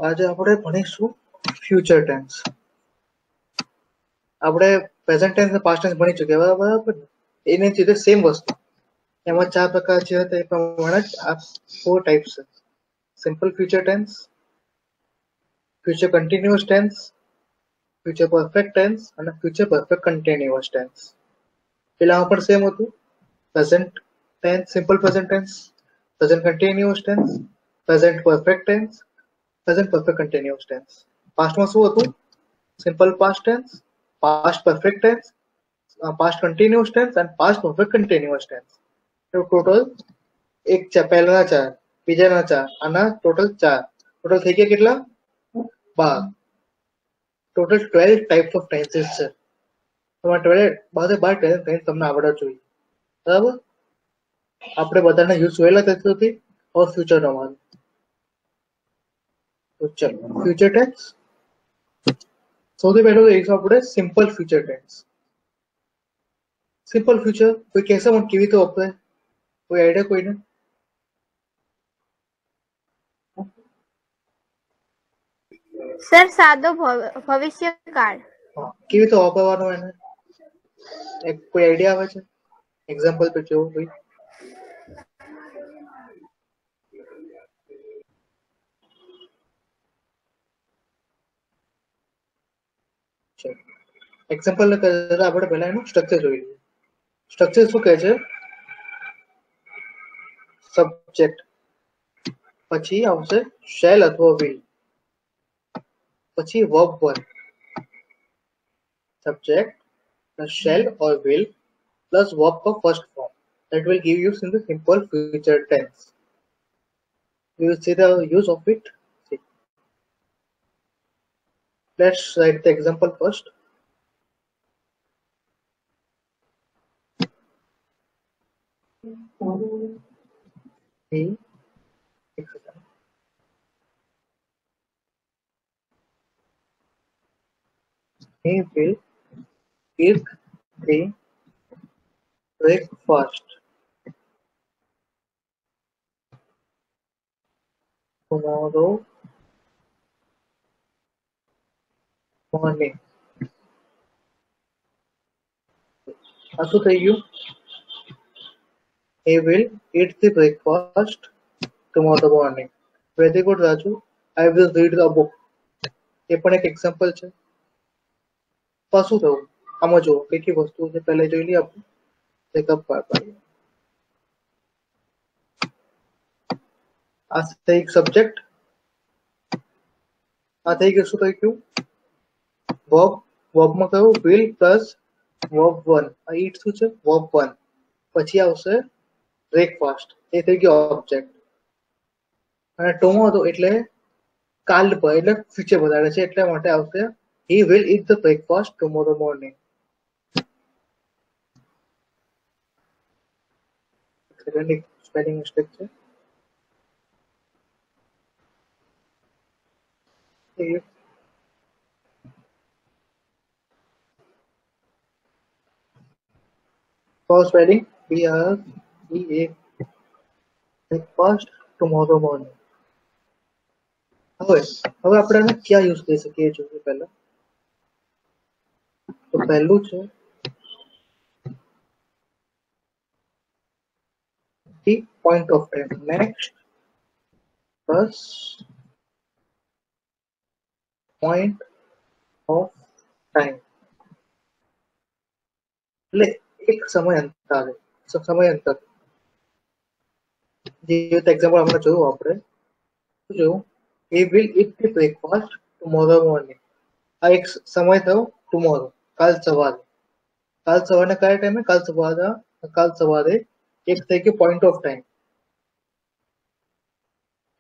આજે આપણે ભણીશું future tense. આપણે પ્રેઝન્ટ ટેન્સ અને પાસ્ટ ટેન્સ ભણી ચૂક્યા બરાબર ને? એની રીતે સેમ વસ્તુ. એમાં 4 પ્રકાર છે તે પ્રમાણે જ આ 4 ટાઈપ્સ છે. Simple future tense, future continuous tense, future perfect tense અને ફ્યુચર પરફેક્ટ કન્ટિન્યુઅસ ટેન્સ. પેલામાં પણ સેમ હતું. Present tense, simple present tense, present continuous tense, present perfect tense, present perfect continuous tense. પાસ્ટમાં શું હતું? Simple past tense, past perfect tense, past continuous tense અને past perfect continuous tense. Total એક પહેલાના 4, બીજાના 4, આના ટોટલ 4. ટોટલ થઈ ગયા કેટલા? 12. ટોટલ 12 ટાઈપ્સ ઓફ ટેન્સીસ છે. તમારે 12 ટેન્સ તમને આવડવા જોઈએ. બરાબર? આપણે બધાને યુઝ જોયેલા તેથી ઓર ફ્યુચર રમવાનું. તો ચલો ફ્યુચર ટેન્સ. સૌથી પહેલું જોઈશું આપણે simple future tense. Simple future કોઈ કહેશે મને કેવી રીતે વપરાય? કોઈ આઈડિયા કોઈને? સર સાદો ભવિષ્યકાળ. કેવી રીતે વાપરવાનો એને? કોઈ આઈડિયા આવે છે? એક્ઝામ્પલ તો જો કોઈ. એક્ઝામ્પલ આપણે પહેલા એનું સ્ટ્રક્ચર જોઈ લઈએ. સ્ટ્રક્ચર શું કહે છે? સબ્જેક્ટ, પછી આવશે શેલ અથવા વિલ, પછી verb 1, subject plus shall or will plus verb for first form. That will give you in the simple future tense. You will see the use of it. See. Let's write the example first. He will eat the breakfast tomorrow morning. આ શું થઈ ગયું? He will eat the breakfast tomorrow morning. Very good, Raju. I will read the book. એ પણ એક example છે. તો શું થયું? આમાં જુઓ કઈ કઈ વસ્તુ છે પહેલા જોઈ લઈએ આપણે. ચેકઅપ પાડીએ. આ થઈ સબ્જેક્ટ, આ થઈ ગયું શું થઈ ગયું? વર્બ. વર્બમાં કયું? will plus verb 1. આ ઈટ શું છે? વર્બ 1. પછી આવશે બ્રેકફાસ્ટ, એ થઈ ગયો ઓબ્જેક્ટ. અને ટોમોરો એટલે કાલ પર, એટલે ફ્યુચર વધારે છે એટલા માટે આવશે he will eat the breakfast tomorrow morning. Spelling mistake છે. For spelling BREA breakfast tomorrow morning. હવે આપણે આને ક્યાં યુઝ કરી શકીએ એ જોઈએ પહેલા. તો પહેલું છે the point of time. Next plus point of time. એટલે એક સમય અંતરે. જે એક્ઝામ્પલ આપણે જોયું આપણે જોયું he will eat the breakfast tomorrow morning. આ એક સમય થયો tomorrow, કાલ સવારે. કાલ સવારે કયા ટાઈમે? કાલ સવારે એક થઈ ગયું પોઈન્ટ ઓફ ટાઈમ,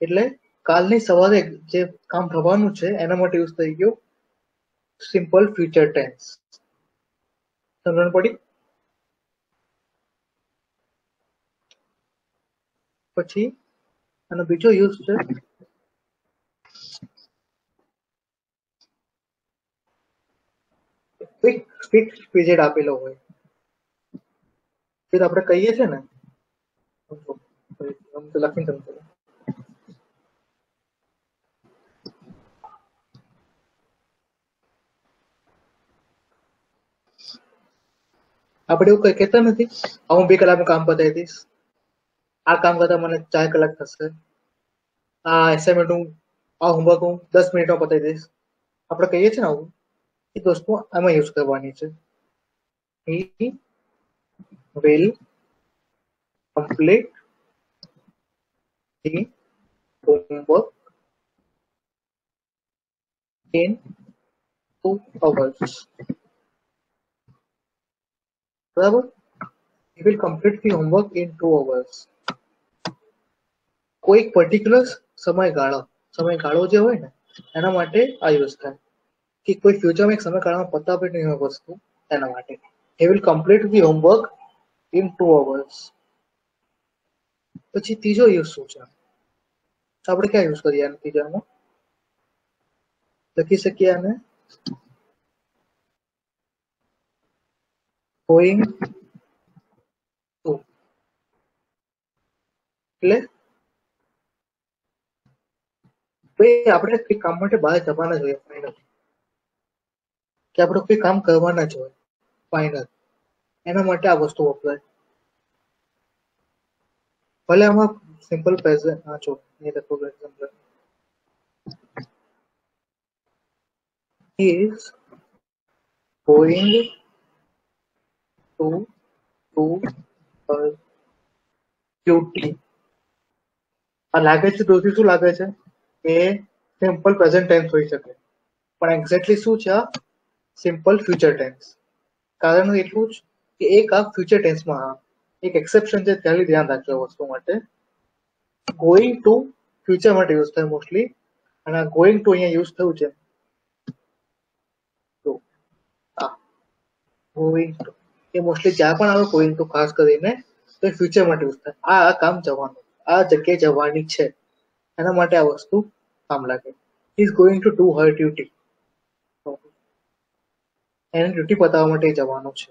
એટલે કાલની સવારે જે કામ થવાનું છે એના માટે યુઝ થઈ ગયું સિમ્પલ ફ્યુચર ટેન્સ. સમજણ પડી? પછી આનો બીજો યુઝ છે ફિક્સ પીરિયડ આપેલો હોય. ફિર આપણે કહીએ છીએ ને લખીને સમજો. આપણે એવું કઈ કહેતા નથી હું 2 કલાકમાં કામ પતાવી દઈશ, આ કામ કરતા મને 4 કલાક થશે, આ એસાઇનમેન્ટ હું આ હોમવર્ક હું 10 મિનિટમાં પતાવી દઈશ. આપણે કહીએ છીએ ને આવું, એ વસ્તુ આમાં યુઝ કરવાની છે. He will complete the homework in 2 hours. બરાબર? He will complete the homework in 2 hours. કોઈ પર્ટિક્યુલર સમયગાળો જે હોય ને એના માટે આ યુઝ થાય કે કોઈ ફ્યુચરમાં એક સમયગાળામાં પતાવી હોય વસ્તુ એના માટે. He will complete the homework in 2 hours. પછી ત્રીજો યુઝ શું છે? આપણે ક્યાં યુઝ કરીએ આને ત્રીજામાં? લખી શકીએ આને going to, એટલે ભાઈ આપણે કોઈ કામ માટે બહાર જવાના જોઈએ ફાઇનલ, કે આપણે કોઈ કામ કરવાના જ હોય ફાઇનલ, એના માટે આ વસ્તુ વપરાય. ભલે આમાં સિમ્પલ પ્રેઝન્ટ જો એ લખો example is going to do her duty. આ લાગે છે દોસ્તી શું લાગે છે કે સિમ્પલ પ્રેઝન્ટ ટેન્સ હોઈ શકે, પણ એક્ઝેક્ટલી શું છે આ સિમ્પલ ફ્યુચર ટેન્સ. કારણ એટલું જ કે એક આ ફ્યુચર ટેન્સમાં એક એક્સેપ્શન છે, ખાલી ધ્યાન રાખજો વસ્તુ માટે. ગોઈંગ ટુ ફ્યુચર માટે યુઝ થાય મોસ્ટલી, અને આ ગોઈંગ ટુ અહીંયા યુઝ થયું છે તો આ ગોઈંગ ટુ એ મોસ્ટલી જ્યાં પણ આવે ગોઈંગ ટુ ખાસ કરીને તો એ ફ્યુચર માટે યુઝ થાય. આ કામ જવાનું, આ જગ્યાએ જવાની છે એના માટે આ વસ્તુ કામ લાગે. Is going to do Har duty, એને ડ્યુટી પતાવવા માટે જવાનું છે.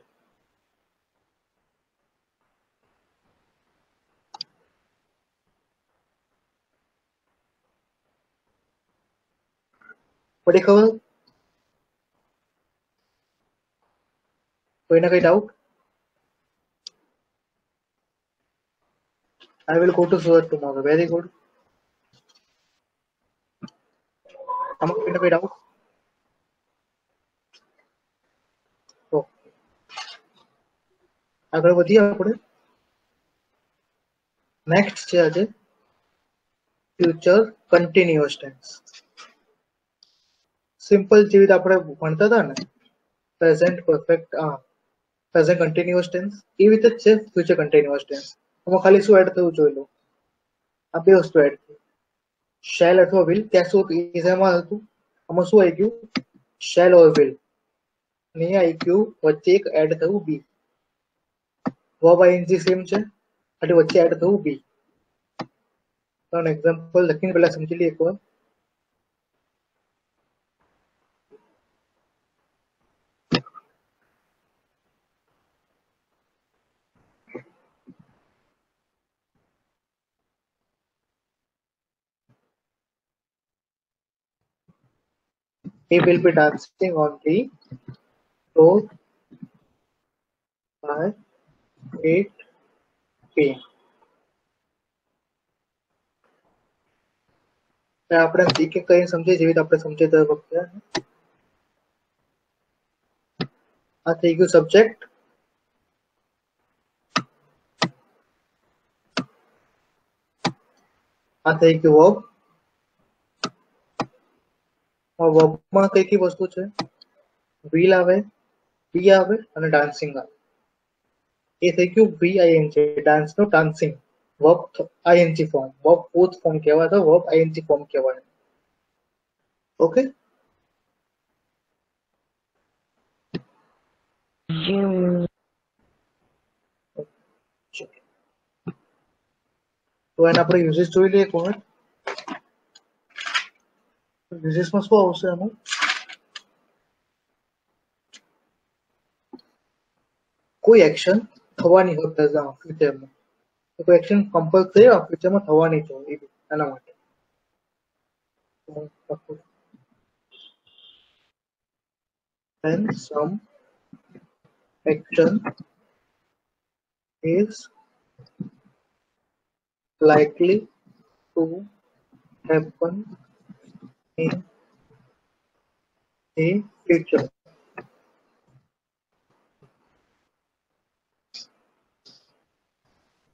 પડી ખબર? કોઈને કઈ doubt? I will go to Surat tomorrow. Very good. આમાં કોઈને કઈ ડાઉટ? આગળ વધીએ આપણે. નેક્સ્ટ છે આજે ફ્યુચર કન્ટિન્યુઅસ ટેન્સ. સિમ્પલ જેવી રીતે આપણે ભણતા હતા ને present perfect present continuous tense, એવી રીતે જ છે ફ્યુચર કન્ટિન્યુઅસ ટેન્સ. આમાં ખાલી શું એડ થયું જોઈ લો. આ બે વસ્તુ એડ થઈ, શેલ અથવા વિલ. ત્યાં શું ઇઝામાં હતું, આમાં શું આવી ગયું શેલ ઓર વિલ, અને અહીંયા આવી ગયું વચ્ચે એક એડ થયું બી. વર્બ આઈએનજી સેમ છે એટલે વચ્ચે એડ થયું બી. એક્ઝામ્પલ લખીને પહેલા સમજી લઈએ એકવાર. He will be dancing on the floor by 8 p.m. આપણે શીખે કઈ સમજીએ જેવી રીતે આપણે સમજીએ દર વખતે. આ થઈ ગયું સબ્જેક્ટ. આ થઈ ગયું વર્બ. વર્બમાં કઈ કઈ વસ્તુ છે? વિલ આવે, બી આવે અને ડાન્સિંગ આવે. એ થઈ ગયું VING, ડાન્સ નો dancing. Verb ING form, verb fourth form કહેવાય તો વર્બ ING ફોર્મ કહેવાય. ઓકે, તો એને આપણે યુઝેસ જોઈ લઈએ. કોણ યુઝેસમાં શું આવશે એનું? કોઈ એક્શન થવાની હોય ફ્યુચરમાં, કોઈ એક્શન કમ્પલસરી ફ્યુચરમાં થવાની છે એના માટે. When some action is likely to happen in the future.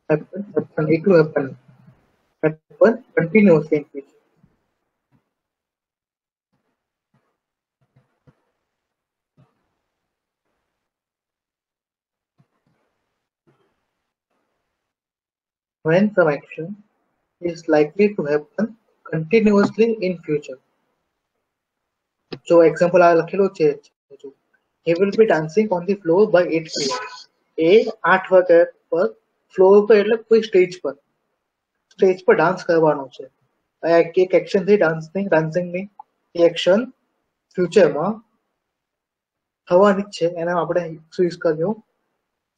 Happen, it will happen continuously in future. When some action is likely to happen continuously in future. So example આ લખેલું છે. He will be dancing on the floor by 8 p.m. એ 8 વાગ્યા પર floor પર એટલે કોઈ stage પર dance કરવાનો છે. એક એક્શન થઈ ડાન્સિંગની એ એક્શન ફ્યુચરમાં થવાની જ છે. એને આપણે શું યુઝ કર્યું?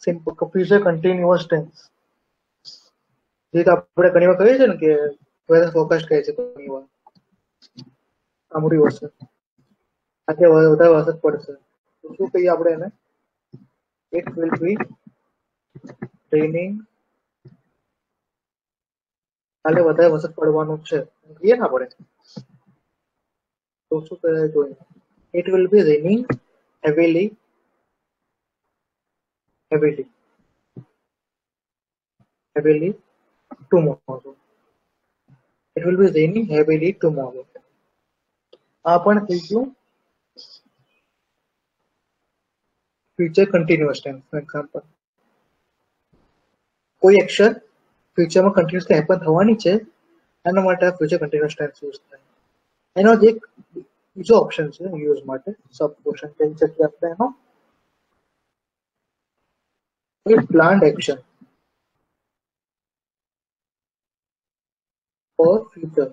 Simple future continuous tense. જે તો આપણે ઘણી વાર કહીએ છીએ ને કે વેધર ફોરકાસ્ટ કહે છે ઘણી વાર સાંભળ્યું હશે. આજે વધારે વરસાદ પડશે તો શું કહીએ આપણે એને? It will be raining. કાલે વધારે વરસાદ પડવાનું છે કહીએ ને આપણે તો શું કહે જોઈએ? It will be raining heavily tomorrow. It will be raining heavily tomorrow. આ પણ થઈ ગયું ફ્યુચર કન્ટિન્યુઅસ ટેન્સ નું એક્ઝામ્પલ. કોઈ એક્શન ફ્યુચરમાં કન્ટિન્યુઅસલી હેપન થવાની છે એના માટે આ ફ્યુચર કન્ટિન્યુઅસ ટેન્સ યુઝ થાય. એનો જ એક બીજો ઓપ્શન છે યુઝ માટે સબ ક્વેશ્ચન કહી શકીએ આપણે એનો એ planned action for future.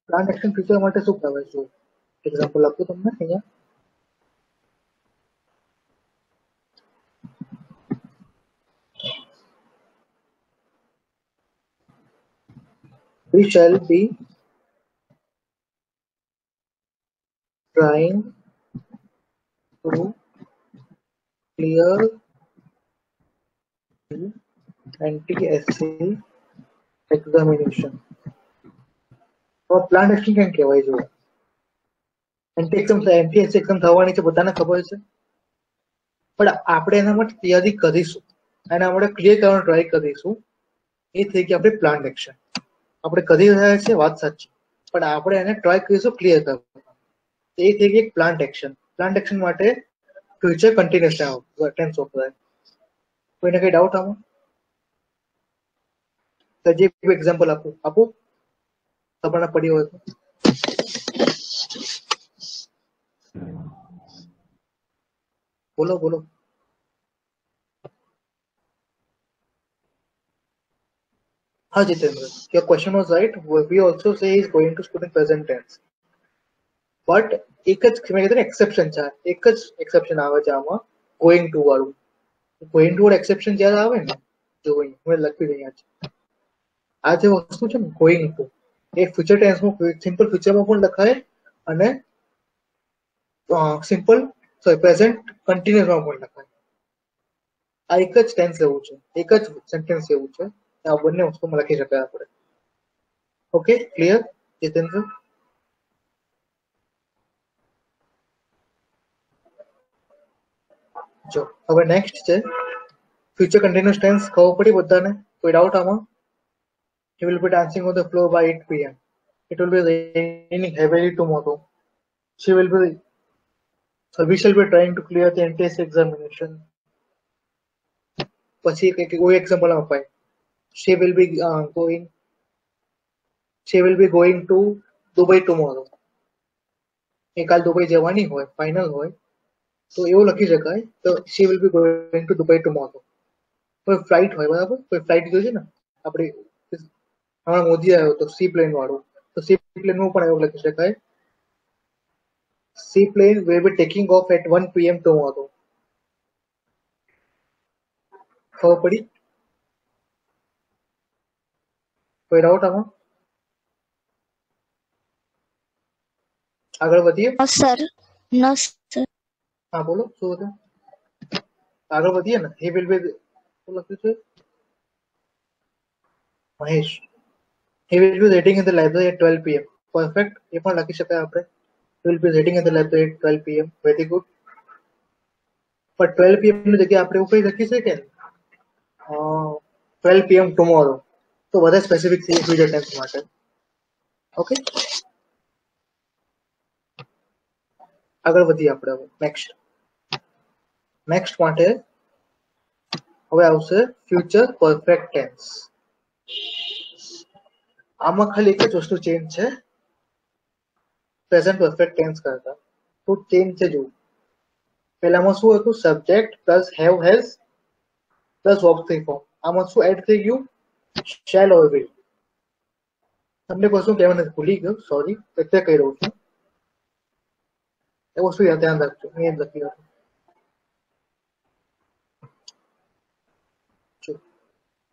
Planned action future માટે શું કહેવાય છે? એક્ઝામ્પલ આપું તમને અહીંયા. We shall be trying to clear the NTSC examination. તો પ્લાન એક્શન કેમ કહેવાય છે? NTSC એક્ઝામ થવાની છે બધાને ખબર છે પણ આપણે એના માટે તૈયારી કરીશું એના માટે ક્લિયર કરવાનો ટ્રાય કરીશું. એ થઈ ગઈ આપણી પ્લાન એક્શન. આપણે કરી રહ્યા છીએ વાત સાચી પણ આપણે એને ટ્રાય કરીશું ક્લિયર કરવા. એ થઈ ગઈ પ્લાન્ટ એક્શન. પ્લાન્ટ એક્શન માટે ફ્યુચર કન્ટિન્યુઅસ ટેન્સ વપરાય. કોઈને કઈ ડાઉટ આમાં? જે એક્ઝામ્પલ આપું તમને પડી હોય તો બોલો. હા Jitendra, your question was right. We also say is going to school in present tense. But એક જ મેં કીધું ને એક્સેપ્શન છે. એક જ એક્સેપ્શન આવે છે આમાં going to વાળું. going to વાળું એક્સેપ્શન જ્યારે આવે ને જોઈ હું લખી રહ્યા છે. આ જે વસ્તુ છે ને going to એ ફ્યુચર ટેન્સમાં સિમ્પલ ફ્યુચરમાં પણ લખાય અને સિમ્પલ પ્રેઝન્ટ કન્ટિન્યુઅસમાં પણ લખાય. આ એક જ ટેન્સ એવું છે, એક જ સેન્ટેન્સ એવું છે. આ બંને વસ્તુમાં લખી શકાય આપણે. Okay clear Jitendra? જો હવે નેક્સ્ટ છે ફ્યુચર કન્ટિન્યુઅસ ટેન્સ. ખબર પડી બધાને? કોઈ ડાઉટ આમાં? He will be dancing on the floor by 8 p.m. It will be raining heavily tomorrow. We shall be trying to clear the NTSC examination. પછી કોઈ એક્ઝામ્પલ અપાય. She will be going to Dubai tomorrow. એ કાલ Dubai જવાની હોય final હોય તો એવું લખી શકાય તો she will be going to Dubai tomorrow. કોઈ ફ્લાઇટ હોય બરાબર, કોઈ ફ્લાઇટ જોઈએ ને આપણે હમણાં મોદી આવ્યો તો સી પ્લેન વાળું તો સી પ્લેનમાં પણ એવું લખી શકાય sea plane will be taking off at 1 p.m. tomorrow. ખબર પડી? કોઈ ડાઉટ આમાં? આગળ વધીએ. No sir. हाँ बोलो શું હતું આગળ વધીએ ને he will be શું લખ્યું છે Mahesh he will be reading in the library at 12 pm perfect એ પણ લખી શકાય આપણે he will be reading in the library at 12 pm very good પણ 12 pm ની જગ્યાએ આપણે એવું કઈ લખી શકીએ ને 12 pm tomorrow તો વધારે સ્પેસિફિક ફ્યુચર ટેન્સ માટે ઓકે આગળ વધીએ આપણે હવે નેક્સ્ટ માટે હવે આવશે ફ્યુચર પરફેક્ટ ટેન્સ આમાં ખાલી એક જ વસ્તુ ચેન્જ છે પ્રેઝન્ટ પરફેક્ટ ટેન્સ કરતા તો ચેન્જ છે જો પહેલામાં શું હતું subject plus have has plus verb three form આમાં શું એડ થઈ ગયું શેલ ઓર વિલ તમને કશું કહેવા નથી ભૂલી ગયો સોરી એટલે કહી રહ્યો છું એ વસ્તુ ધ્યાન રાખજો મેં એમ લખી રહ્યું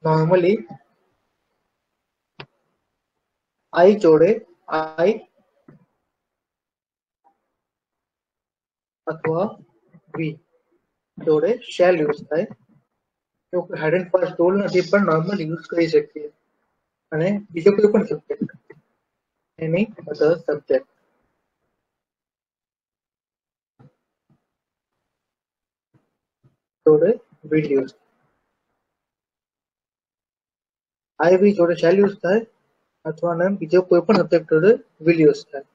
નોર્મલી આઈ જોડે આઈ અથવા વી જોડે શેલ યુઝ થાય તો હેડ એન્ડ ફાસ્ટ રૂલ નથી પણ નોર્મલ યુઝ કરી શકીએ અને બીજો કોઈ પણ સબ્જેક્ટ એની અધર સબ્જેક્ટ જોડે વિલ યુઝ આઈ વી જોડે શેલ યુઝ થાય અથવા બીજો કોઈ પણ સબ્જેક્ટ જોડે વિલ યુઝ થાય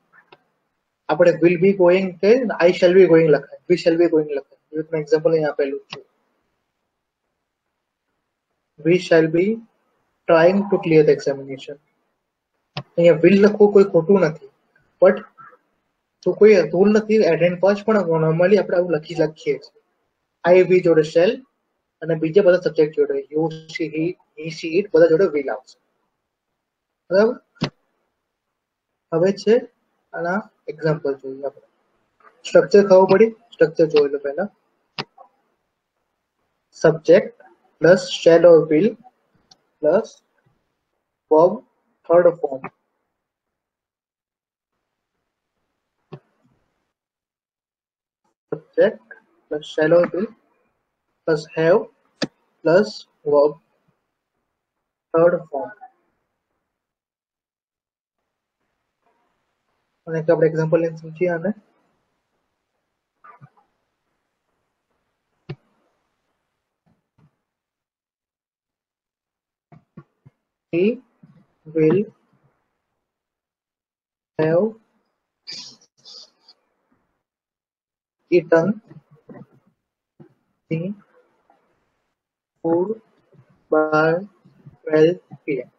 આપણે વિલ બી ગોઈંગ કે આઈ શેલ બી ગોઈંગ લખાય વી શેલ બી ગોઈંગ લખાય એવું તમે એક્ઝામ્પલ અહીં આપેલું છે we shall be trying to clear the examination અહીંયા વિલ લખવું કોઈ ખોટું નથી બટ તો કોઈ રૂલ નથી એડ એન્ડ પાસ પણ નોર્મલી આપણે આવું શકીએ છીએ આઈ વી જોડે શેલ અને બીજા બધા સબ્જેક્ટ જોડે you C he she it બધા જોડે વિલ આવશે બરાબર હવે છે આના એક્ઝામ્પલ જોઈએ આપણે સ્ટ્રક્ચર ખબર પડી સ્ટ્રક્ચર જોઈ લો પહેલા subject plus shall or will plus verb third form subject plus shall or will plus have plus verb third form અને આપણે એક્ઝામ્પલ લઈને સમજીએ આને he will have eaten the food by 12 p.m.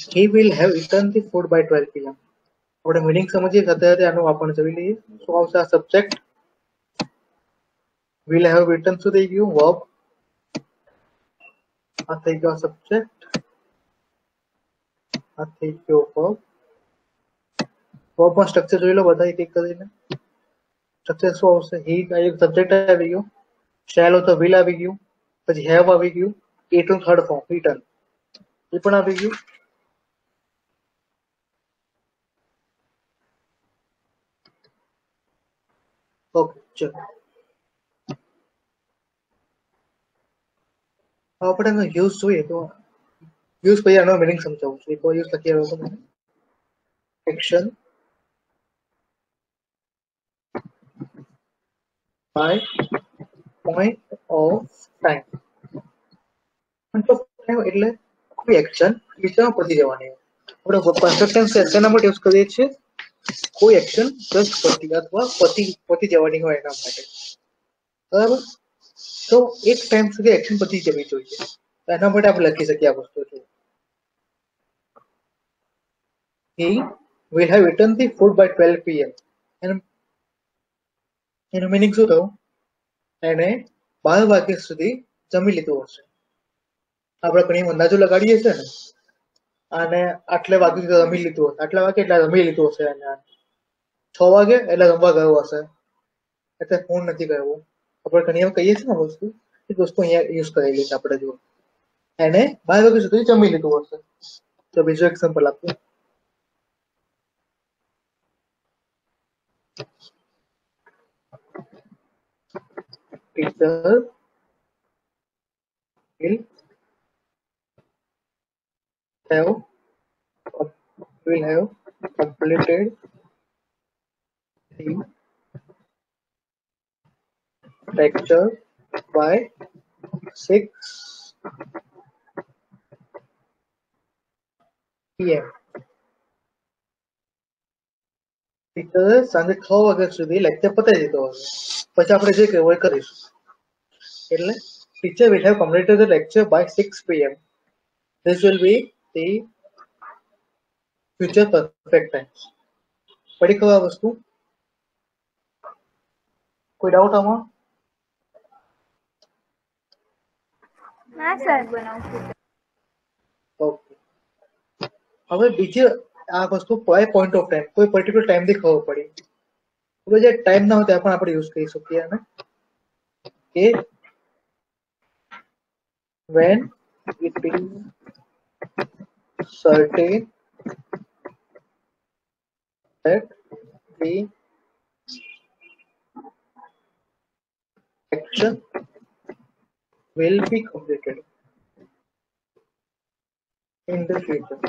He will have eaten the food by 12 p.m. આપણે meaning સમજીએ અત્યારે આનું વાપરણ જોઈ લઈએ શું આવશે આ સબ્જેક્ટ will have eaten શું થઈ ગયું verb આ થઈ ગયો સબ્જેક્ટ આ થઈ ગયો verb વર્બમાં સ્ટ્રક્ચર જોઈ લો બધા એક એક કરીને સ્ટ્રક્ચર શું આવશે હી એક સબ્જેક્ટ આવી ગયું શેલ તો વિલ આવી ગયું પછી હેવ આવી ગયું ઈટન થર્ડ ફોર્મ ઈટન એ પણ આવી ગયું ઓકે ચલો આપણે યુઝ જોઈએ તો યુઝ પછી આનો મીનિંગ સમજાવું છું એક યુઝ લખી આવ્યો તમને action by point of time એટલે કોઈ એક્શન બીજામાં પતી જવાની આપણે પરફેક્ટ ટેન્સ એના માટે યુઝ કરીએ છીએ કોઈ એક્શન જસ્ટ પતી અથવા પતી જવાની હોય એના માટે બરાબર તો એક ટાઈમ સુધી એક્શન પતી જવી જોઈએ એના માટે આપણે લખી શકીએ આ વસ્તુ છે he will have eaten the food by 12 pm એનું મીનિંગ શું થયું એને 12 વાગ્યા સુધી જમી લીધું હશે આપણે ઘણી અંદાજો લગાડીએ છીએ ને અને આટલે વાગે જમી લીધું હશે આટલા વાગે એટલે જમી લીધું હશે એને 6 વાગે એટલે રમવા ગયો હશે એટલે ફોન નથી કર્યો આપણે ઘણી વાર કહીએ છીએ ને વસ્તુ એ વસ્તુ અહીંયા યુઝ કરેલી છે આપણે જો એને 12 વાગ્યા સુધી જમી લીધું હશે તો બીજું એક્ઝામ્પલ આપીએ teacher will have completed the lecture by 6 p.m. ટીચરે સાંજે 6 વાગ્યા સુધી લેક્ચર પતાવી દીધો હશે, પછી આપણે જે કહેવું એ કરીશું. એટલે teacher will have completed the lecture by 6 p.m. This will be the future perfect tense. પડી ખબર આ વસ્તુ? કોઈ ડાઉટ આમાં? ના સર. ઓકે. હવે બીજી આ વસ્તુ બાય પોઈન્ટ ઓફ ટાઈમ, કોઈ પર્ટિક્યુલર ટાઈમથી ખબર પડી. હવે જે ટાઈમ ના હોય ત્યાં પણ આપણે યુઝ કરી શકીએ અને કે when it is certain that the action will be completed in the future.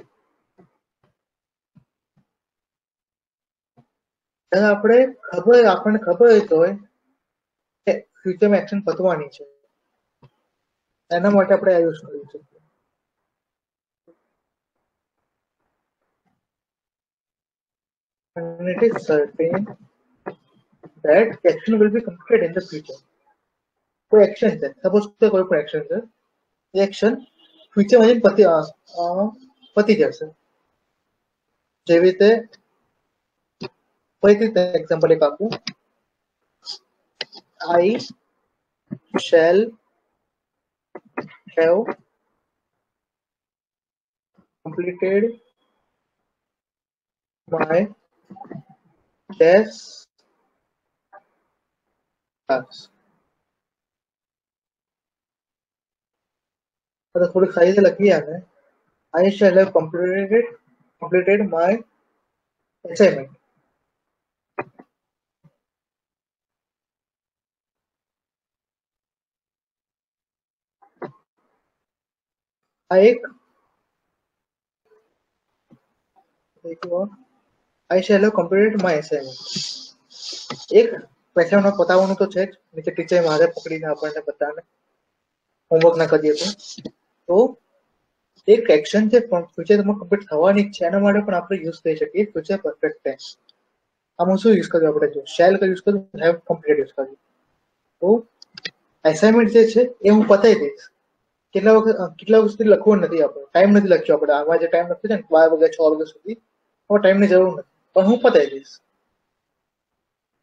આપણને ખબર હોય કે ફ્યુચરમાં એક્શન પતવાની છે, એના માટે આપણે આ યુઝ કરી શકીએ. And it is certain that action will be completed in the future. કોઈ એક્શન છે, સપોઝ કોઈ પણ એક્શન છે, એ એક્શન ફ્યુચરમાં જઈને પતી જશે. જેવી રીતે ફરીથી એક્ઝામ્પલ એક આપું. I shall have completed my test task. થોડીક સાઈઝ લખી આને. I shall have completed my assignment. આ એક I shall have completed my assignment. એક એસાઇનમેન્ટ પતાવવાનું તો છે જ, નીચે ટીચર મારે પકડીને આપણને બધાને હોમવર્ક ના કરીએ તો એક એક્શન છે પણ ફ્યુચરમાં કમ્પ્લીટ થવાની જ છે, એના માટે પણ આપણે યુઝ કરી શકીએ ફ્યુચર પરફેક્ટ ટેન્સ. આમાં શું યુઝ કર્યું આપણે? જો શેલ યુઝ કર્યું, હેવ કમ્પ્લીટેડ યુઝ કર્યું. તો એસાઇનમેન્ટ જે છે એ હું પતાવી દઈશ. કેટલા વખત સુધી લખવું નથી, આપણે ટાઈમ નથી લખ્યો. આપણે આમાં જે ટાઈમ લખ્યો છે ને 12 વાગ્યા 6 વાગ્યા સુધી, હવે ટાઈમની જરૂર નથી, પણ હું પતાવી દઈશ.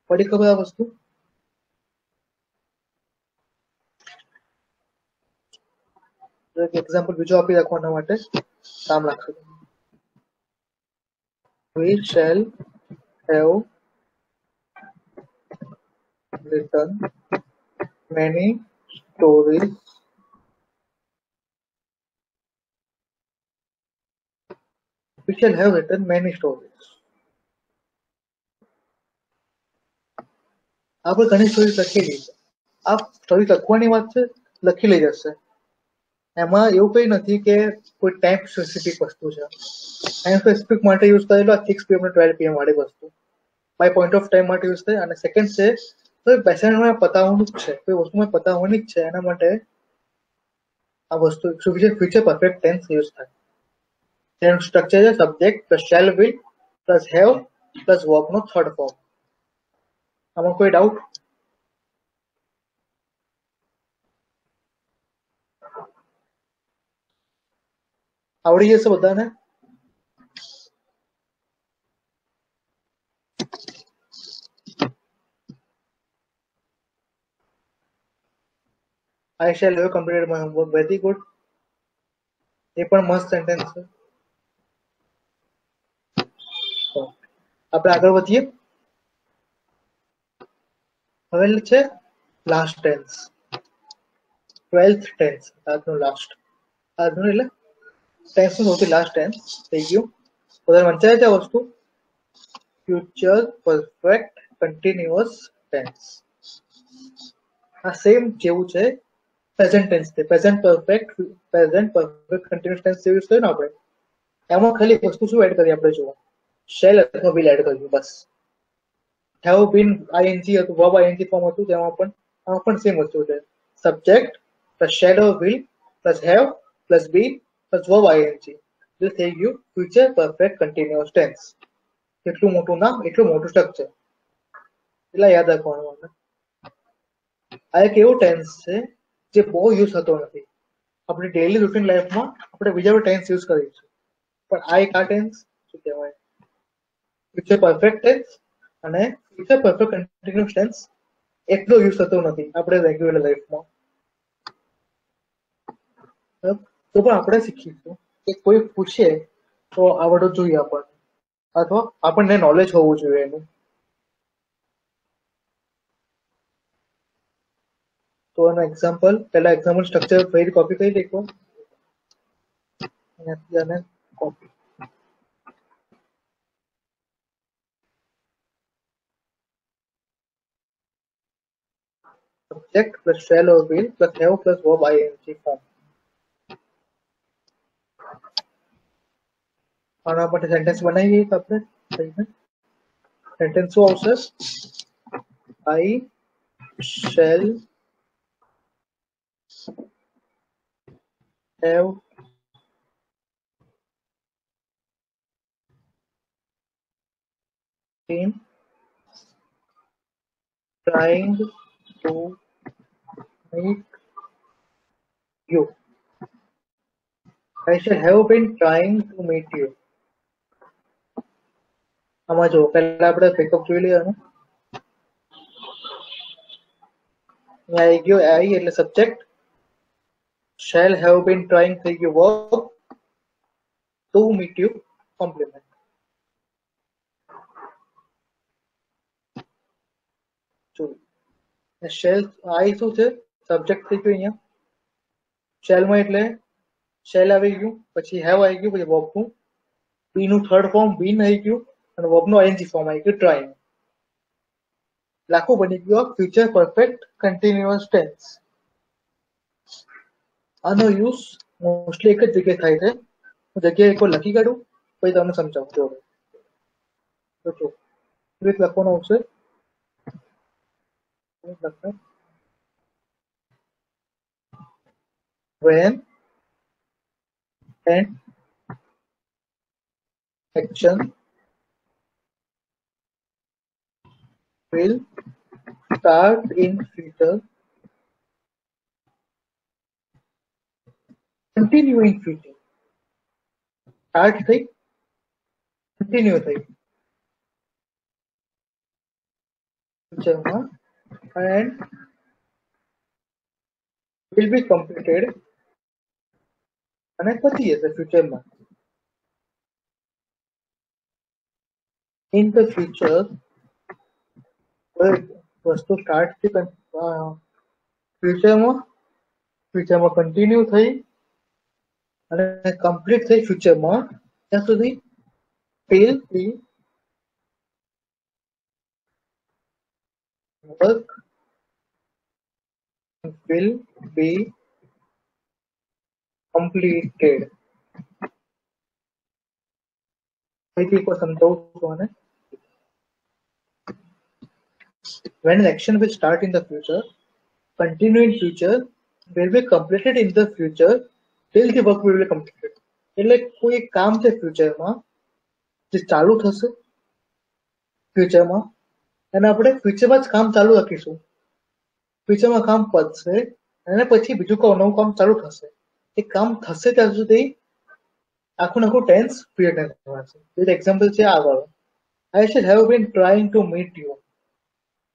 પડી ખબર આ વસ્તુ? એક્ઝામ્પલ બીજો આપી રાખવાના માટે કામ લાગશે. We shall have written many stories we shall have written many stories. આપણે ઘણી સ્ટોરી લખેલી છે. આ સ્ટોરી લખવાની વાત છે, લખી લઈ જશે. એમાં એવું કઈ નથી કે કોઈ ટાઈમ સ્પેસિફિક વસ્તુ છે. ટાઈમ સ્પેસિફિક માટે યુઝ કરેલો 6 PM ને 12 PM વાળી વસ્તુ બાય પોઈન્ટ ઓફ ટાઈમ માટે યુઝ થાય. અને સેકન્ડ છે તો પેશન્ટમાં પતાવવાનું જ છે, કોઈ વસ્તુમાં પતાવવાની જ છે, એના માટે આ વસ્તુ ફ્યુચર પરફેક્ટ ટેન્સ યુઝ થાય. તેનું સ્ટ્રક્ચર છે subject plus shall will plus have plus વર્બનો થર્ડ ફોર્મ. આમાં કોઈ ડાઉટ? આવડી જશે બધાને? I shall have completed my homework. Very good. એ પણ મસ્ત સેન્ટેન્સ છે. આપણે આગળ વધીએ. હવે છે લાસ્ટ ટેન્સ, 12th ટેન્સ. આજનું લાસ્ટ, આજનું એટલે ટેન્સનું સૌથી લાસ્ટ ટેન્સ થઈ ગયું. બધા વંચાય છે આ વસ્તુ? Future perfect continuous tense. આ સેમ જેવું છે પ્રેઝન્ટ ટેન્સ છે. Present perfect continuous tense use કર્યું ને આપણે, એમાં ખાલી વસ્તુ શું એડ કરી આપણે જુઓ, શેલ અથવા વિલ એડ કર્યું બસ. હેવ બીન આઈએનજી હતું, વર્બ આઈએનજી ફોર્મ હતું, તેમાં પણ આમાં પણ સેમ વસ્તુ છે. Subject plus shall or will plus have plus be plus verb ING, એટલે થઈ ગયું ફ્યુચર પરફેક્ટ કન્ટિન્યુઅસ ટેન્સ. એટલું મોટું નામ, એટલું મોટું સ્ટ્રક્ચર, એટલા યાદ રાખવાનું. આ એક એવું ટેન્સ છે જે બહુ યુઝ થતો નથી. આપણી ડેઈલી રૂટીન લાઈફમાં આપણે બીજા ટેન્સ યુઝ કરીશું, પણ આ ટેન્સ શું કહેવાય, ફ્યુચર પરફેક્ટ ટેન્સ અને ફ્યુચર પરફેક્ટ કન્ટિન્યુઅસ ટેન્સ એટલો યુઝ થતો નથી આપણે રેગ્યુલર લાઈફમાં. તો પણ આપણે શીખીશું કે કોઈ પૂછે તો આવડવું જોઈએ આપણને, અથવા આપણને નોલેજ હોવું જોઈએ એનું. તો એનો એક્ઝામ્પલ, પહેલા એક્ઝામ્પલ સ્ટ્રક્ચર ફરી કોપી કરી દેખો, અને copy. Subject plus shall or will plus have plus verb ing form. આના માટે સેન્ટેન્સ બનાવીએ તો આપણે સેન્ટેન્સ શું આવશે, I shall have been trying to meet you. I shall have been trying to meet you. આમાં જો પહેલા આપણે બેકઅપ જોઈ લઈએ. આવી ગયો I એટલે subject, shall have been trying થઈ ગયું verb, to meet you complement. Shall I શું છે, સબ્જેક્ટ થઈ ગયું અહીંયા. શેલમાં એટલે શેલ આવી ગયું, પછી હેવ આવી ગયું, પછી વર્બનું બી નું થર્ડ ફોર્મ બીન આવી ગયું, અને વર્બનું આઈએનજી ફોર્મ આવી ગયું ટ્રાઇંગ. લાખું બની ગયું ફ્યુચર પરફેક્ટ કન્ટિન્યુઅસ ટેન્સ. આનો યુઝ મોસ્ટલી એક જ જગ્યાએ થાય છે. હું જગ્યાએ એક લખી કાઢું પછી તમને સમજાવું. જો રીત લખવાનું આવશે, when and action will start in future, continue in future. Start થઈ, continue થઈ futureમાં, and will be completed અને પતી જશે ફ્યુચરમાં. In the future વસ્તુ સ્ટાર્ટ થી ફ્યુચરમાં કન્ટિન્યુ થઈ અને કમ્પ્લીટ થઈ ફ્યુચરમાં, ત્યાં સુધી will be work will be completed. ફરીથી એકવાર સમજાવું છું આને. When an action will start in the future, continue in future, will be completed in the future till the work will be completed. એટલે કોઈ કામ છે ફ્યુચરમાં જે ચાલુ થશે ફ્યુચરમાં, અને આપણે ફ્યુચરમાં જ કામ ચાલુ રાખીશું. ફ્યુચરમાં કામ પતશે અને પછી બીજું નવું કામ ચાલુ થશે. એ કામ થશે ત્યાં સુધી આખું ટેન્સ પીરિયડ થશે. એક્ઝામ્પલ છે આગળ, I should have been trying to meet you.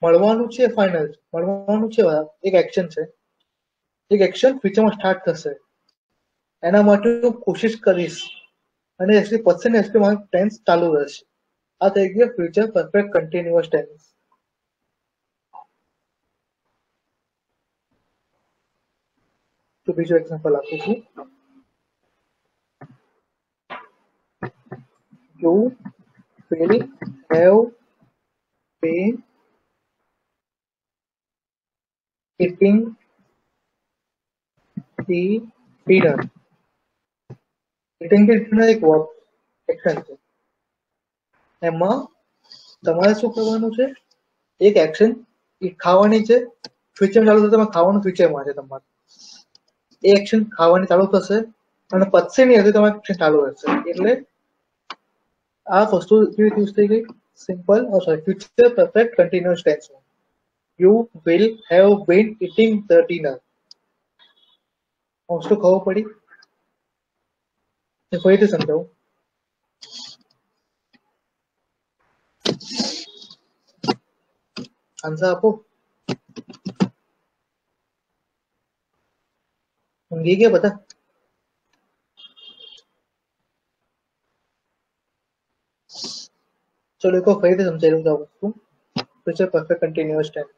મળવાનું છે ફાઇનલ, મળવાનું છે, એક એક્શન છે, એક એક્શન ફ્યુચરમાં સ્ટાર્ટ થશે, એના માટે હું કોશિશ કરીશ, અને એસી પતશે ને એસી મારું ટેન્સ ચાલુ રહેશે. આ થઈ ગયો ફ્યુચર પરફેક્ટ કન્ટિન્યુઅસ ટેન્સ. તો બીજો એક્ઝામ્પલ આપું છું. You will have been eating the dinner. Eating the dinner એક વર્બ એક્શન છે. એમાં તમારે શું કરવાનું છે? એક એક્શન ખાવાની છે, ફ્યુચર ચાલુ થશે, તમે ખાવાનું ફ્યુચરમાં છે તમારે. એ એક્શન ખાવાની ચાલુ થશે અને પતશે નહીં હશે તમારે એક્શન ચાલુ રહેશે. એટલે આ વસ્તુ યુઝ થઈ ગઈ સિમ્પલ ફ્યુચર પરફેક્ટ કન્ટિન્યુઅસ ટેન્સમાં. You will have been eating the dinner. વસ્તુ ખબર પડી? ફરીથી સમજાવું. આન્સર આપો. ઊંઘી ગયા બધા? ચલો એક ફરીથી સમજાવી દઉં વસ્તુ. Future perfect continuous tense.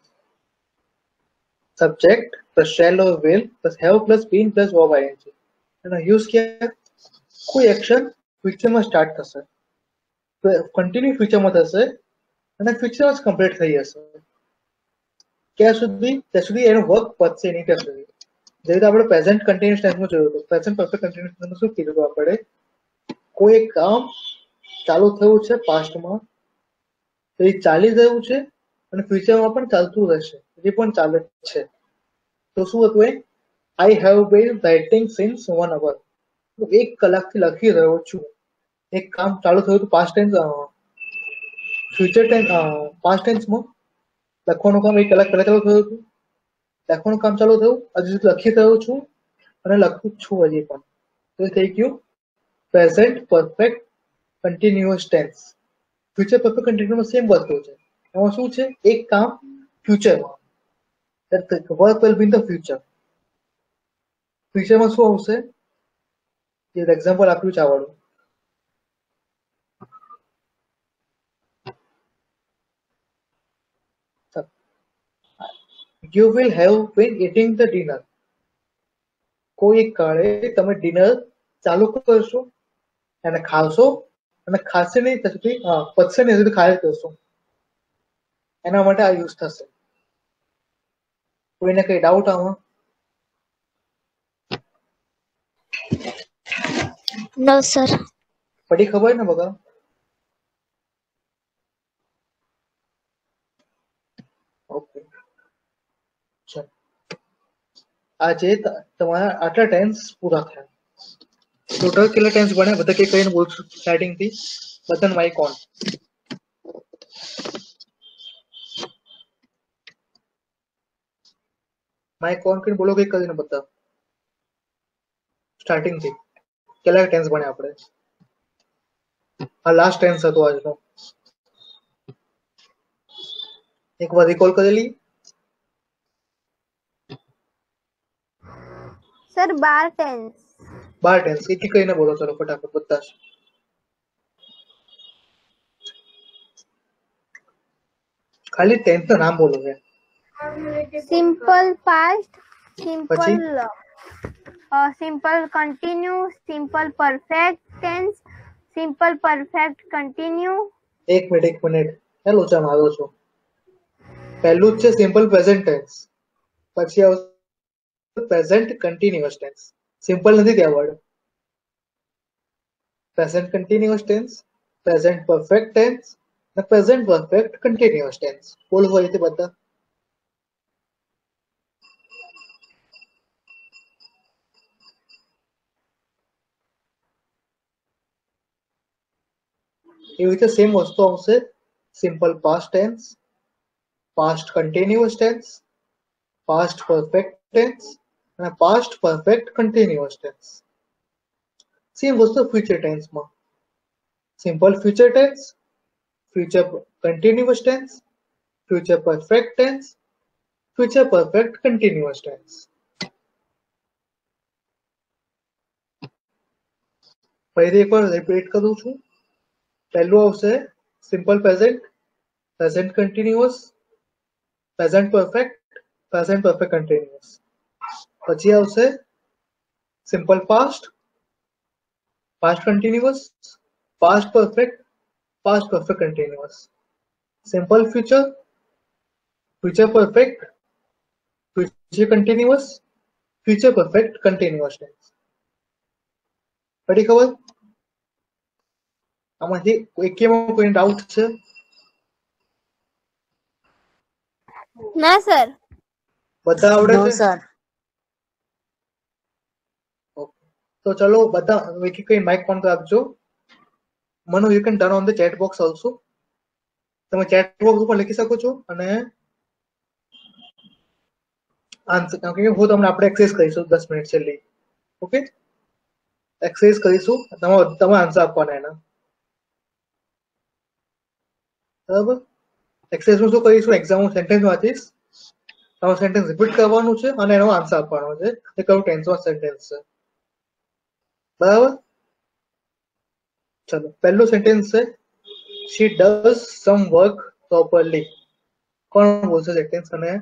Subject plus shall or will plus have plus been plus verb ING. એનો યુઝ ક્યાં? કોઈ એક્શન ફ્યુચરમાં સ્ટાર્ટ થશે, કન્ટિન્યુ ફ્યુચરમાં થશે અને ફ્યુચરમાં જ કમ્પ્લીટ થઈ જશે. ક્યાં સુધી એનો વર્ક પતશે નહીં ત્યાં સુધી. જે રીતે આપણે પ્રેઝન્ટ કન્ટિન્યુઅસ ટેન્સમાં જોયું હતું, પ્રેઝન્ટ પરફેક્ટ કન્ટિન્યુઅસ ટેન્સમાં શું કીધું હતું આપણે? કોઈ એક કામ ચાલુ થયું છે પાસ્ટમાં, તો એ ચાલી રહ્યું છે અને ફ્યુચરમાં પણ ચાલતું રહેશે, એ પણ ચાલે છે. તો શું હતું એ? I have been writing since 1 hour. 1 કલાકથી લખી રહ્યો છું. એક કામ ચાલુ થયું હતું past tense, future tense, past ટેન્સમાં લખવાનું કામ 1 કલાક પહેલા ચાલુ થયું હતું. લખવાનું કામ ચાલુ થયું, હજુ સુધી લખી રહ્યો છું અને લખું છું હજી પણ. તો થઈ ગયું present perfect continuous tense. Future perfect continuous same વસ્તુ છે. એમાં શું છે? એક કામ ફ્યુચરમાં, work will be in the future. ફ્યુચરમાં શું આવશે? જે એક્ઝામ્પલ આપ્યું છે આવડું. You will have been eating the dinner. કોઈ એક કાળે તમે ડિનર ચાલુ કરશો અને ખાશો અને ખાશે નહીં ત્યાં સુધી, પચશે નહીં સુધી ખાય કરશો. એના માટે આ યુઝ થશે. કોઈને કઈ ડાઉટ આમાં? No, sir. પડી ખબર ને બગા? ઓકે, ચાલો. આજે તમારા આટલા ટેન્સ પૂરા થયા. ટોટલ કેટલા ટેન્સ બન્યા બધા કઈ કઈને બોલશું સ્ટાર્ટિંગ થી? બધાને માઇક ઓન. માઇક ઓન કરીને બોલો કઈ કરીને બધા સ્ટાર્ટિંગ થી કેટલા ટેન્સ બન્યા આપણે? આ લાસ્ટ ટેન્સ હતો આજનો. એક વાર રિકોલ કરી લઈએ. Sir 12 tense. 12 ટેન્સ એક કઈને બોલો ચલો ફટાફટ બધા. ખાલી ટેન્સ નું નામ બોલો છે. Simple past, simple continue, simple perfect tense, simple perfect continue. એક મિનિટ હેલો ચા મારો છો. પહેલું જ છે સિમ્પલ પ્રેઝન્ટ ટેન્સ, પછી આવશે પ્રેઝન્ટ કન્ટિન્યુઅસ ટેન્સ. સિમ્પલ નથી ત્યાં word. Present continuous tense, present perfect tense અને પ્રેઝન્ટ પરફેક્ટ કન્ટિન્યુઅસ ટેન્સ. બોલો ફરીથી બધા. એવી રીતે સેમ વસ્તુ આવશે. Simple past tense, past continuous tense, past perfect tense અને past perfect continuous tense. Same વસ્તુ ફ્યુચર ટેન્સમાં. Simple future tense, future continuous tense, future perfect tense, future perfect continuous tense. ફરીથી એકવાર રિપીટ કરું છું. પહેલું આવશે simple present, present continuous, present perfect, present perfect continuous. પછી આવશે simple past, past continuous, past perfect, past perfect continuous. Simple future, future perfect, future continuous, future perfect continuous tense. પડી ખબર? આમાંથી એકેમાં કોઈ ડાઉટ છે? ના સર. બધા આવડે નો છે? સર. Okay. તો ચલો બધા એક એક માઇક ઓન રાખજો. Manu you can turn on the chat box also. તમે ચેટ બોક્સ ઉપર લખી શકો છો અને આન્સર, કારણ કે હું તમને આપણે એક્સરસાઇઝ કરીશું 10 મિનિટ છેલ્લી. ઓકે, એક્સરસાઇઝ કરીશું, તમે આન્સર આપવાના એના. બરાબર? એક્સરસાઇઝમાં શું કરીશું? એક્ઝામનું સેન્ટેન્સ વાંચીશ, તમારું સેન્ટેન્સ રિપીટ કરવાનું છે અને એનો આન્સર આપવાનો છે કે કયું ટેન્સમાં સેન્ટેન્સ છે. બરાબર? ચલો, પહેલું સેન્ટેન્સ છે she does some work properly. કોણ બોલશે સેન્ટેન્સ અને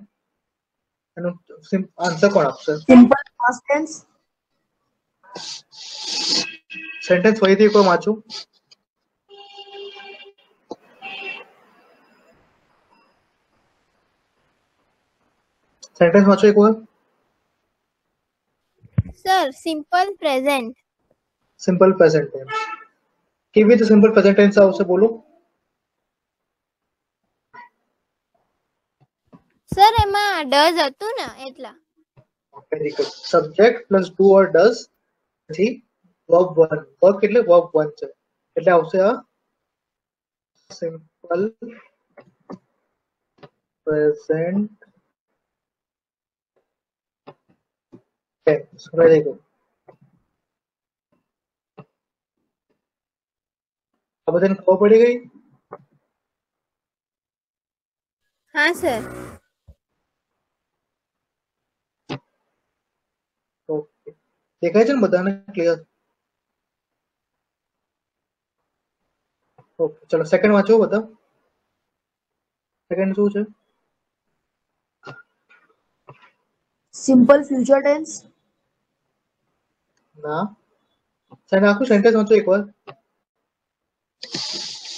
એનું આન્સર કોણ આપશે? Simple past tense. સેન્ટેન્સ ફરીથી કોઈ વાંચું. સેન્ટેન્સ વાંચો એક વાર. Sir simple present. Simple present tense. કેવી રીતે સિમ્પલ પ્રેઝન્ટ ટેન્સ આવશે બોલો? સર એમાં ડઝ હતું ને એટલા. Very good. Subject plus do or does પછી વર્બ 1. વર્ક એટલે વર્બ 1 છે એટલે આવશે આ simple present tense. Very good. આ બધાને ખબર પડી ગઈ? હા સર. ઓકે, દેખાય છે ને બધાને ક્લિયર? ઓકે, ચલો સેકન્ડ વાંચો બધા. સેકન્ડ શું છે? Simple future tense. ના, સાહેબ આખું સેન્ટેન્સ વાંચો એકવાર.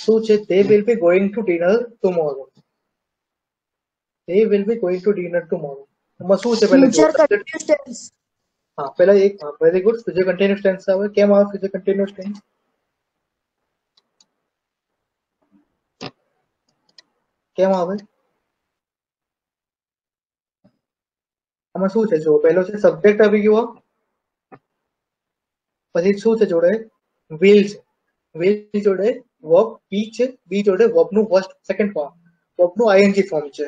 શું છે? they will be going to dinner tomorrow. they will be going to dinner tomorrow. એમાં શું છે પહેલા ફ્યુચર જુઓ? Continuous tense. હા, પહેલા એક very good. Future continuous tense આવે. કેમ આવે ફ્યુચર કન્ટિન્યુઅસ ટેન્સ? કેમ આવે? આમાં શું છે? જો પહેલો છે સબ્જેક્ટ આવી ગયો, પછી શું છે જોડે? will છે. will જોડે વર્બ બી છે, બી જોડે વર્બ નું ફર્સ્ટ સેકન્ડ ફોર્મ, વર્બ નું આઈએનજી ફોર્મ છે.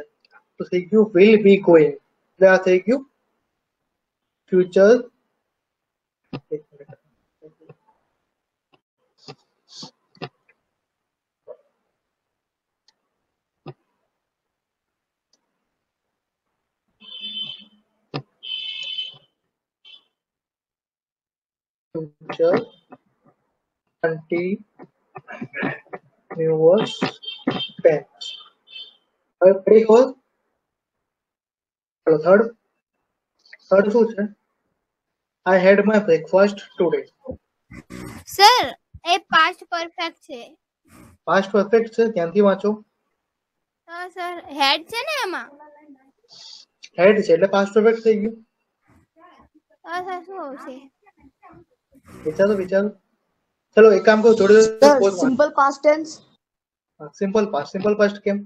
તો થઈ ગયું will be going. એટલે આ થઈ ગયું ફ્યુચર. એક મિનિટ. Future continuous tense. હવે પડી ખબર? ચલો થર્ડ. થર્ડ શું છે? I had my breakfast today. Sir એ પાસ્ટ પરફેક્ટ છે. પાસ્ટ પરફેક્ટ છે, ધ્યાનથી વાંચો. હા સર હેડ છે ને એમાં. હેડ છે એટલે પાસ્ટ પરફેક્ટ થઈ ગયું. હા સર શું આવશે? વિચારો વિચારો. ચલો એક કામ કરો, જોડે સર બોth વાંચો. Simple past tense. Simple past. Simple past केम?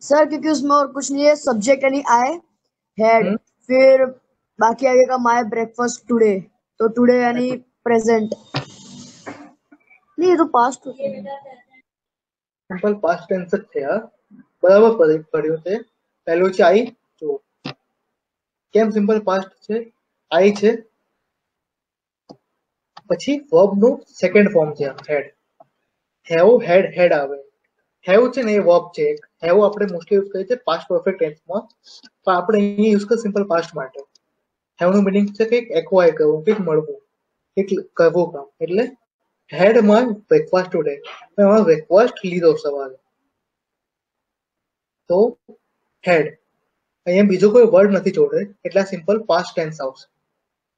सर क्योंकि उसमें और कुछ नहीं है, सब्जेक्ट यानी आई हैड, हम्म, फिर बाकी आगे का माय ब्रेकफास्ट टुडे, तो टुडे यानी प्रेजेंट। नहीं ये तो पास्ट होता है। सिंपल पास्ट टेंस જ છે આ. બરાબર પડ્યું છે. પહેલું છે આઈ. જો કેમ સિમ્પલ પાસ્ટ છે? આઈ છે, પછી વર્બ નું સેકન્ડ ફોર્મ છે હેડ. હેવ હેડ હેડ આવે. હેવ છે ને એ વર્બ છે. હેવ આપણે મોસ્ટલી યુઝ કરીએ છીએ પાસ્ટ પરફેક્ટ ટેન્સમાં, પણ આપણે અહીંયા યુઝ કરીએ સિમ્પલ પાસ્ટ માટે. હેવ નું મીનિંગ છે કંઈક એક્વાયર કરવું, કંઈક મળવું, કંઈક કરવું કામ. એટલે હેડ માય બ્રેકફાસ્ટ ટુડે, મેં મારો બ્રેકફાસ્ટ લીધો સવારે. તો હેડ. અહીંયા બીજો કોઈ વર્ડ નથી જોડે એટલે આ સિમ્પલ પાસ્ટ ટેન્સ આવશે.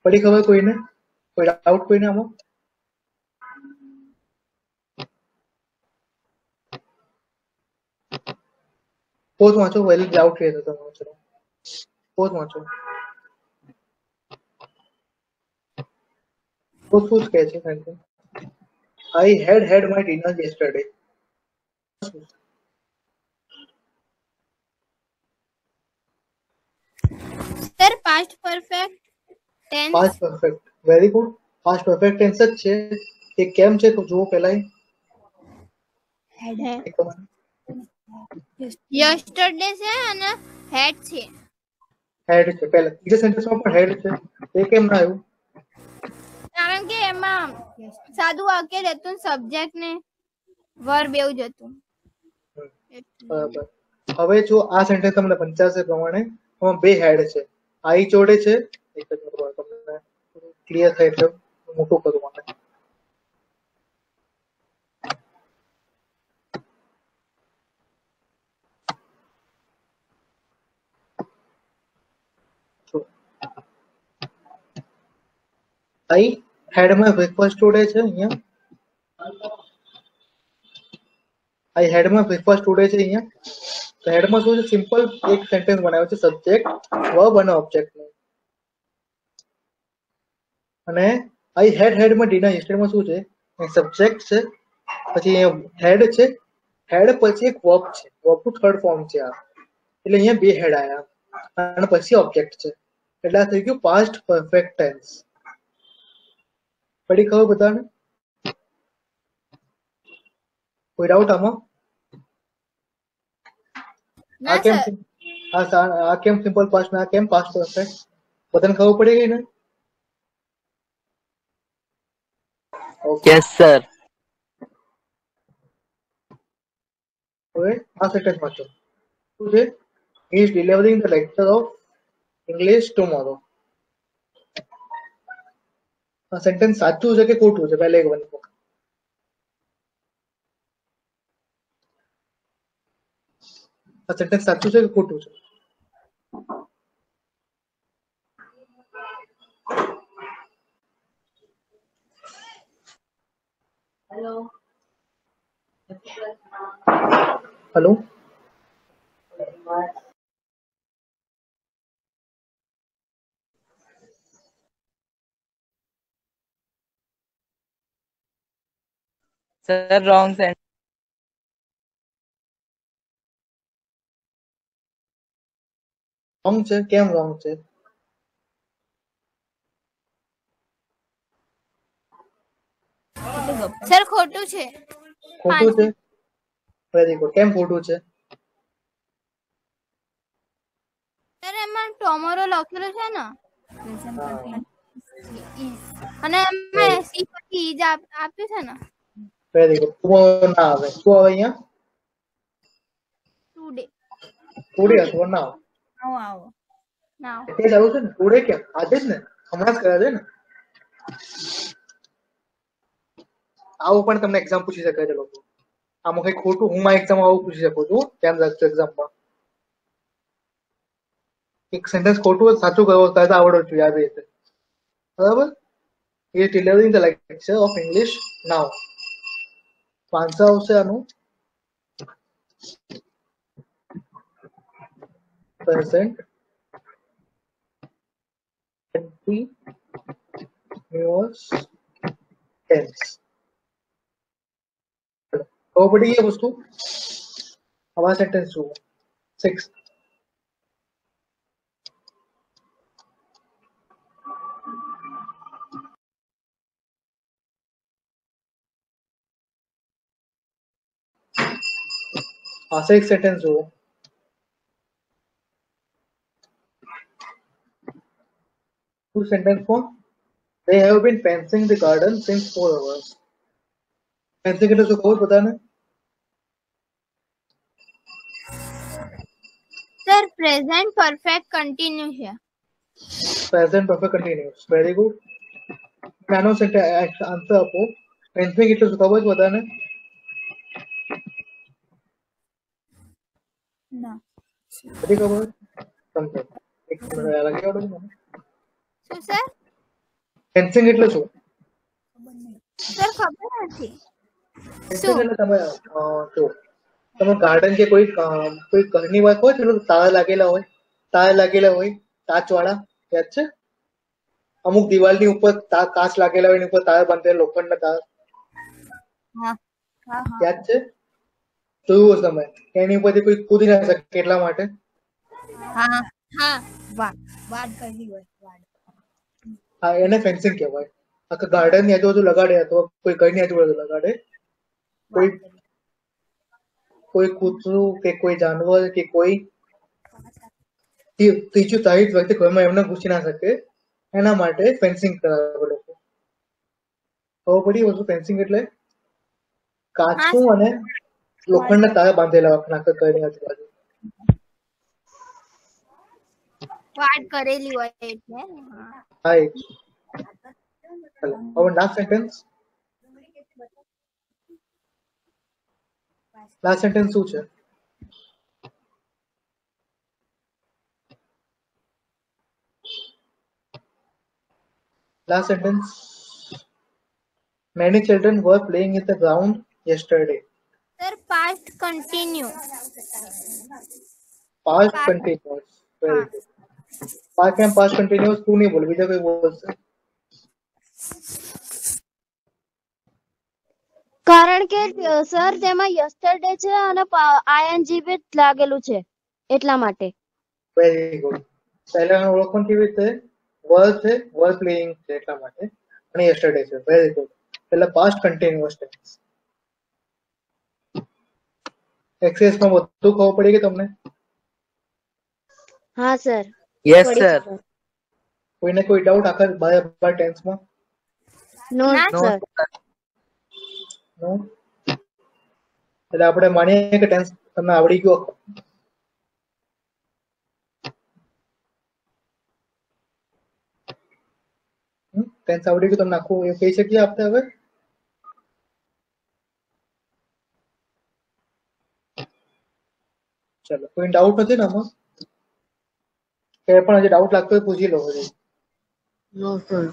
પડી ખબર કોઈને? કોઈ ડાઉટ કોઈને આમાં? પોત વાંચો, વહેલી ડાઉટ રહે તો તમે વાંચો. फोर्थ वाचो तो શું કહે છે sentence I had my dinner yesterday. Sir past perfect tense Past perfect. Very good. Past perfect tense જ છે. એ કેમ છે તો જુઓ પહેલા યસ્ટરડે છે અને હેડ છે. હેડ છે પહેલા બીજા સેન્ટેન્સમાં પણ હેડ છે એ કેમ ના આવ્યું કારણ કે એમાં સાદું વાક્ય જ હતું સબ્જેક્ટ ને વર્બ એવું જ હતું. બરાબર હવે જો આ સેન્ટેન્સ તમને પંચાશે પ્રમાણે એમાં બે હેડ છે આઈ જોડે છે એક જ મિનિટ તમને ક્લિયર થાય એટલે મોટું કરું મને આઈ હેડ માં બ્રેકફાસ્ટ જોડે છે અહીંયા આઈ હેડ માં બ્રેકફાસ્ટ જોડે છે અહીંયા તો હેડમાં શું છે સિમ્પલ એક સેન્ટેન્સ બનાવ્યો છે સબ્જેક્ટ વર્બ અને ઓબ્જેક્ટ નું અને આઈ હેડમાં ડિનર યસ્ટરડેમાં શું છે સબ્જેક્ટ છે પછી હેડ છે હેડ પછી એક વર્બ છે વર્બનું થર્ડ ફોર્મ છે આ એટલે અહીંયા બે હેડ આયા અને પછી ઓબ્જેક્ટ છે એટલે આ થઈ ગયું પાસ્ટ પરફેક્ટ ટેન્સ પડી ખબર બધાને કોઈ ડાઉટ આમાં ના સર આ કેમ સિમ્પલ પાસ્ટ ને આ કેમ પાસ્ટ પરફેક્ટ બધાને ખબર પડી ગઈ ને Yes, sir. હવે આ સેન્ટેન્સ વાંચો શું છે he is delivering the lecture of English tomorrow આ સેન્ટેન્સ સાચું છે કે ખોટું છે પહેલા એક બનવું આ સેન્ટેન્સ સાચું છે કે ખોટું છે hello Sir, wrong sentence. Wrong છે કેમ રોંગ છે સર ખોટું છે. ખોટું છે વેરી ગુડ કેમ ખોટું છે સર એમાં ટોમોરો લખેલું છે ને અને એમાં સી પછી ઈજ આપ્યું છે ને વેરી ગુડ ટુમોરો ના આવે શું આવે અહીંયા ટુડે ટુડે અથવા ના આવે નાવ તે જ આવું છે ને ટુડે કેમ આજે જ ને હમણાં જ કર્યા છે ને આવું પણ તમને એક્ઝામ પૂછી શકાય છે લોકો આમાં કઈ ખોટું હું માં એક્ઝામ આવું પૂછી શકું છું ધ્યાન રાખજો એક્ઝામમાં એક સેન્ટેન્સ ખોટું સાચું કરવો તો આવડવું જોઈએ આવી રીતે બરાબર he is delivering the lecture of English now answer આવશે આનું present continuous tense ખબર પડી ગઈ વસ્તુ આવા સેન્ટેન્સ જુઓ 6 આ એક સેન્ટેન્સ જુઓ two sentence form they have been fencing the garden since 4 hours fencing એટલે શું ખબર બધાને સર પ્રેઝન્ટ પરફેક્ટ કન્ટિન્યુ છે present perfect continuous very good નાનો સેન્ટેન્સ આન્સર આપો fencing એટલે શું ખબર છે બધાને ના બધી ખબર સમજો એક મિનિટ લખી આવડે મને શું સર fencing એટલે શું સર ખબર નથી fencing એટલે તમે જો તમે ગાર્ડન કે કોઈ ઘરની વાત હોય ને તાળા લાગેલા હોય તાર લાગેલા હોય કાચ વાળા, યાદ છે? અમુક દિવાલની ઉપર કાચ લાગેલા હોય એની ઉપર તાર બાંધેલા લોખંડના તાર, હા હા હા યાદ છે? જોયું હશે તમે. એની ઉપરથી કોઈ કૂદી ના શકે એટલા માટે. હા હા વાડ કરી હોય વાડ. હા, એને ફેન્સિંગ કહેવાય. આખા ગાર્ડન ની આજુબાજુ લગાડે અથવા કોઈ ઘરની આજુબાજુ લગાડે. કોઈ વાડ કરી. કોઈ કૂતરું કે કોઈ જાનવર કે કોઈ ત્રીજું તારીખ વ્યક્તિ ઘરમાં એમને ઘૂસી ના શકે એના માટે ફેન્સિંગ કરાવે લોકો. ખબર પડી વસ્તુ ફેન્સિંગ એટલે? હા કાચનું અને લોખંડના તારા બાંધેલા આખા ઘરની આજુબાજુ. વાડ કરેલી હોય એટલે હા. હા, એ જ. ચાલો હવે લાસ્ટ સેન્ટેન્સ. લાસ્ટ સેન્ટેન્સ શું છે? Last sentence. Many children were playing in the ground yesterday. Sir past continue. Past continuous. Very હા good. past continuous તું નહીં બોલ, બીજા કોઈ બોલશે. કારણ કે સર તેમાં યસ્ટરડે છે અને આઈએનજી બી લાગેલું છે એટલા માટે. Very good. પહેલાનું ઓળખણ કેવી રીતે? વર છે, વર પ્લેઇંગ છે એટલા માટે, અને yesterday છે. Very good. એટલે પાસ્ટ કન્ટિન્યુઅસ ટેન્સ. એક્સેસમાં બધું ખબર પડી ગઈ તમને? હા સર. યસ પડી સર. ખબર. કોઈને કોઈ ડાઉટ આખા બાર ટેન્સમાં? નો ના નો સર. નો? એટલે આપણે માનીએ કે ટેન્સ તમને આવડી ગયો. ટેન્સ આવડી ગયું તમને આખું એ કહી શકીએ આપણે હવે? ચલો, કોઈ ડાઉટ નથી ને આમાં? કે પણ હજી ડાઉટ લાગતો હોય પૂછી લો હજી. નો સર.